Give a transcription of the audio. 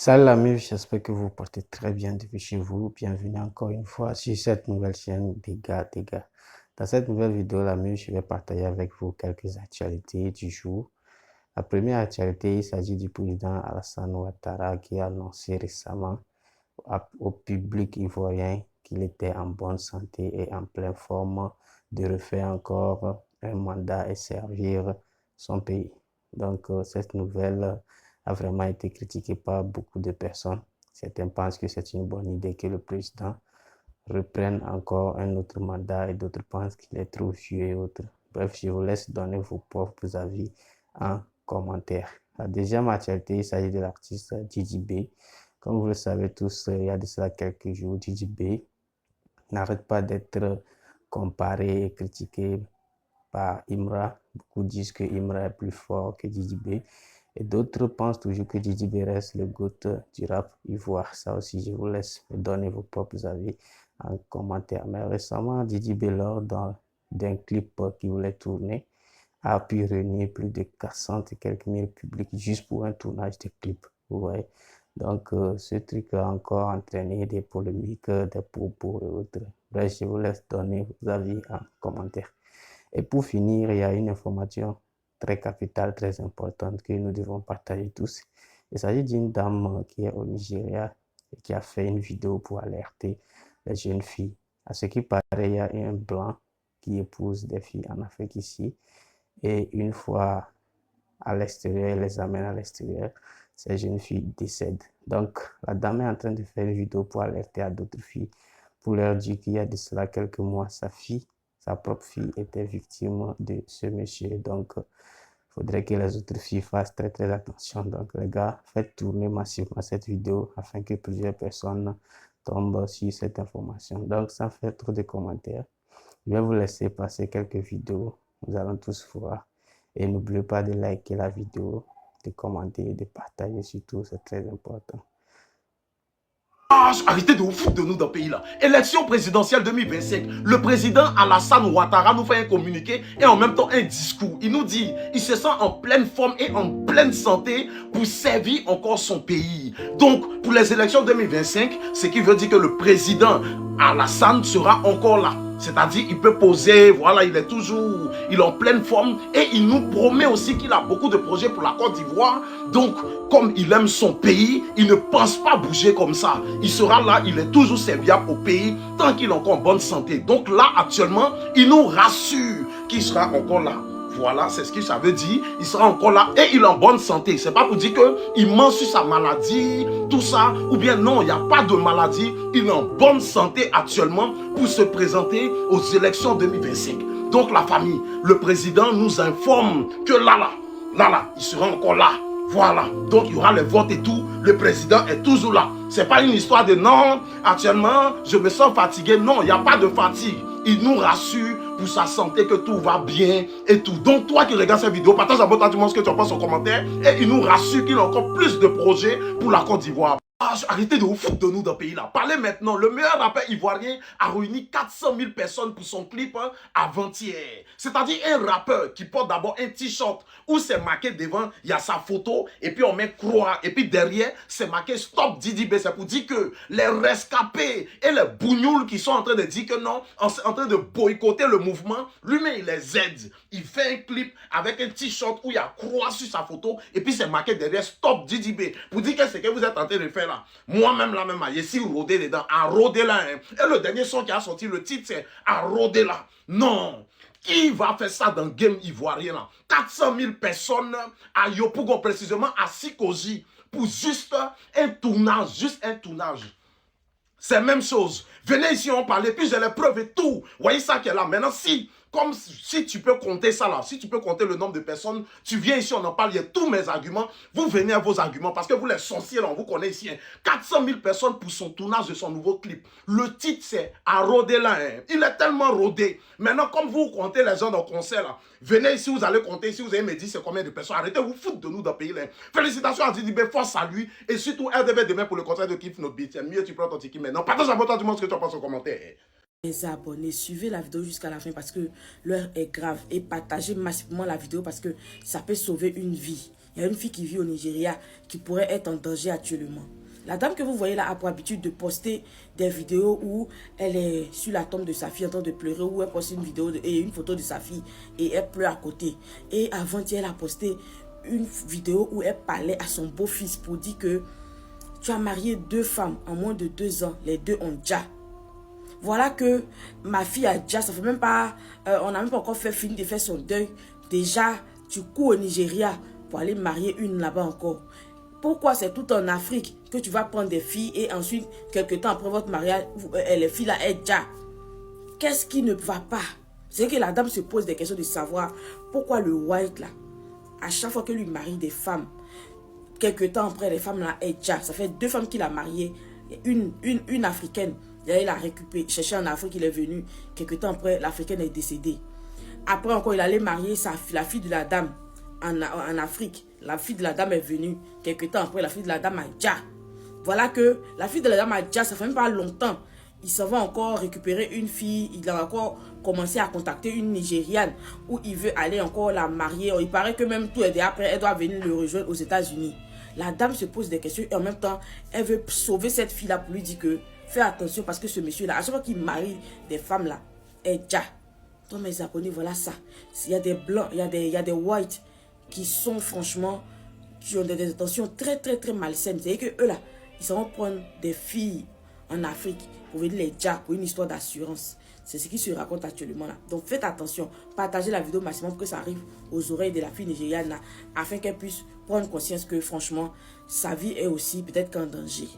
Salut l'ami, j'espère que vous portez très bien depuis chez vous. Bienvenue encore une fois sur cette nouvelle chaîne des gars. Dans cette nouvelle vidéo, l'ami, je vais partager avec vous quelques actualités du jour. La première actualité, il s'agit du président Alassane Ouattara qui a annoncé récemment au public ivoirien qu'il était en bonne santé et en pleine forme de refaire encore un mandat et servir son pays. Donc, cette nouvelle a vraiment été critiquée par beaucoup de personnes. Certains pensent que c'est une bonne idée que le président reprenne encore un autre mandat et d'autres pensent qu'il est trop vieux et autres. Bref, je vous laisse donner vos propres avis en commentaire. La deuxième actualité, il s'agit de l'artiste Didi B. Comme vous le savez tous, il y a de cela quelques jours, Didi B n'arrête pas d'être comparé et critiqué par Imra. Beaucoup disent que Imra est plus fort que Didi B. Et d'autres pensent toujours que Didi B reste le GOAT du rap ivoire. Ça aussi, je vous laisse me donner vos propres avis en commentaire. Mais récemment, Didi B, lors d'un clip qu'il voulait tourner, a pu réunir plus de 400 et quelques mille publics juste pour un tournage de clip. Vous voyez? Donc, ce truc a encore entraîné des polémiques, des propos et autres. Bref, je vous laisse donner vos avis en commentaire. Et pour finir, il y a une information très capitale, très importante que nous devons partager tous. Il s'agit d'une dame qui est au Nigeria et qui a fait une vidéo pour alerter les jeunes filles. À ce qui paraît, il y a un blanc qui épouse des filles en Afrique ici. Et une fois à l'extérieur, elle les amène à l'extérieur, ces jeunes filles décèdent. Donc, la dame est en train de faire une vidéo pour alerter à d'autres filles, pour leur dire qu'il y a de cela quelques mois, sa propre fille, était victime de ce monsieur. Donc, il faudrait que les autres filles fassent très attention. Donc, les gars, faites tourner massivement cette vidéo afin que plusieurs personnes tombent sur cette information. Donc, sans faire trop de commentaires, je vais vous laisser passer quelques vidéos. Nous allons tous voir. Et n'oubliez pas de liker la vidéo, de commenter et de partager surtout, c'est très important. Arrêtez de vous foutre de nous dans le pays là. Élection présidentielle 2025. Le président Alassane Ouattara nous fait un communiqué et en même temps un discours. Il nous dit il se sent en pleine forme et en pleine santé pour servir encore son pays. Donc pour les élections 2025, ce qui veut dire que le président Alassane sera encore là. C'est-à-dire, il peut poser, voilà, il est en pleine forme et il nous promet aussi qu'il a beaucoup de projets pour la Côte d'Ivoire. Donc, comme il aime son pays, il ne pense pas bouger comme ça. Il sera là, il est toujours serviable au pays tant qu'il est encore en bonne santé. Donc là, actuellement, il nous rassure qu'il sera encore là. Voilà, c'est ce que ça veut dire. Il sera encore là et il est en bonne santé. C'est pas pour dire qu'il ment sur sa maladie, tout ça. Ou bien non, il n'y a pas de maladie. Il est en bonne santé actuellement pour se présenter aux élections 2025. Donc la famille, le président nous informe que là, il sera encore là. Voilà, donc il y aura les votes et tout. Le président est toujours là. C'est pas une histoire de non, actuellement, je me sens fatigué. Non, il n'y a pas de fatigue. Il nous rassure pour sa santé que tout va bien et tout. Donc toi qui regardes cette vidéo, partage avec toi du monde ce que tu en penses en commentaire. Et il nous rassure qu'il a encore plus de projets pour la Côte d'Ivoire. Arrêtez de vous foutre de nous dans le pays là. Parlez maintenant. Le meilleur rappeur ivoirien a réuni 400 000 personnes pour son clip avant-hier. C'est-à-dire un rappeur qui porte d'abord un t-shirt où c'est marqué devant, il y a sa photo et puis on met croix. Et puis derrière, c'est marqué Stop Didi B. C'est pour dire que les rescapés et les bougnoules qui sont en train de dire que non, en train de boycotter le mouvement, lui-même il les aide. Il fait un clip avec un t-shirt où il y a croix sur sa photo et puis c'est marqué derrière Stop Didi B. Pour dire que c'est que vous êtes en train de faire là. Moi-même, là même, je suis rodé dedans. À roder là. Hein. Et le dernier son qui a sorti, le titre, c'est à roder là. Non. Qui va faire ça dans le game ivoirien là? 400 000 personnes à Yopougon, précisément à Sikoji, pour juste un tournage. Juste un tournage. C'est la même chose. Venez ici, on parle, puis j'ai les preuves et tout. Vous voyez ça qui est là. Maintenant, si tu peux compter ça là, si tu peux compter le nombre de personnes, tu viens ici, on en parle, il y a tous mes arguments. Vous venez à vos arguments parce que vous les sorciers là, on vous connaît ici. Hein. 400 000 personnes pour son tournage de son nouveau clip. Le titre c'est à roder là. Hein. Il est tellement rodé. Maintenant, comme vous comptez les gens dans le concert là, venez ici, vous allez compter. Si vous allez me dire c'est combien de personnes, arrêtez vous foutre de nous dans le pays là. Félicitations à Didi B, force à lui. Et surtout RDB demain pour le concert de Kiff Notre Beat. Mieux tu prends ton ticket maintenant. Partage avec toi du monde ce que tu en penses en commentaire. Les abonnés, suivez la vidéo jusqu'à la fin parce que l'heure est grave et partagez massivement la vidéo parce que ça peut sauver une vie. il y a une fille qui vit au Nigeria qui pourrait être en danger actuellement. La dame que vous voyez là a pour habitude de poster des vidéos où elle est sur la tombe de sa fille en train de pleurer, où elle poste une vidéo et une photo de sa fille et elle pleure à côté. Et avant-hier, elle a posté une vidéo où elle parlait à son beau-fils pour dire que tu as marié 2 femmes en moins de 2 ans, les 2 ont déjà. Voilà que ma fille a déjà, ça fait même pas, on n'a même pas encore fini de faire son deuil. Déjà, tu cours au Nigeria pour aller marier une là-bas encore. Pourquoi c'est tout en Afrique que tu vas prendre des filles et ensuite, quelques temps après votre mariage, les filles là, elles déjà. Qu'est-ce qui ne va pas? C'est que la dame se pose des questions de savoir pourquoi le white là, à chaque fois que lui marie des femmes, quelques temps après, les femmes là, elles déjà. Ça fait 2 femmes qu'il a mariées, une africaine. Il l'a récupéré, cherché en Afrique, il est venu. Quelques temps après, l'Africaine est décédée. Après encore, il allait marier la fille de la dame en Afrique. La fille de la dame est venue. Quelques temps après, la fille de la dame a déjà. Voilà que la fille de la dame a déjà, ça fait même pas longtemps. Il s'en va encore récupérer une fille. Il a encore commencé à contacter une Nigériane où il veut aller encore la marier. Il paraît que même tout est déjà après, elle doit venir le rejoindre aux États-Unis. La dame se pose des questions et en même temps, elle veut sauver cette fille-là pour lui dire que fais attention parce que ce monsieur-là, à chaque fois qu'il marie des femmes-là, est déjà. Donc mes abonnés, voilà ça. Il y a des blancs, il y a des whites qui sont franchement, qui ont des intentions très malsaines. C'est-à-dire que eux là, ils vont prendre des filles en Afrique pour venir les déjà pour une histoire d'assurance. C'est ce qui se raconte actuellement là. Donc faites attention, partagez la vidéo maximum pour que ça arrive aux oreilles de la fille nigériane là, afin qu'elle puisse prendre conscience que franchement, sa vie est aussi peut-être qu'en danger.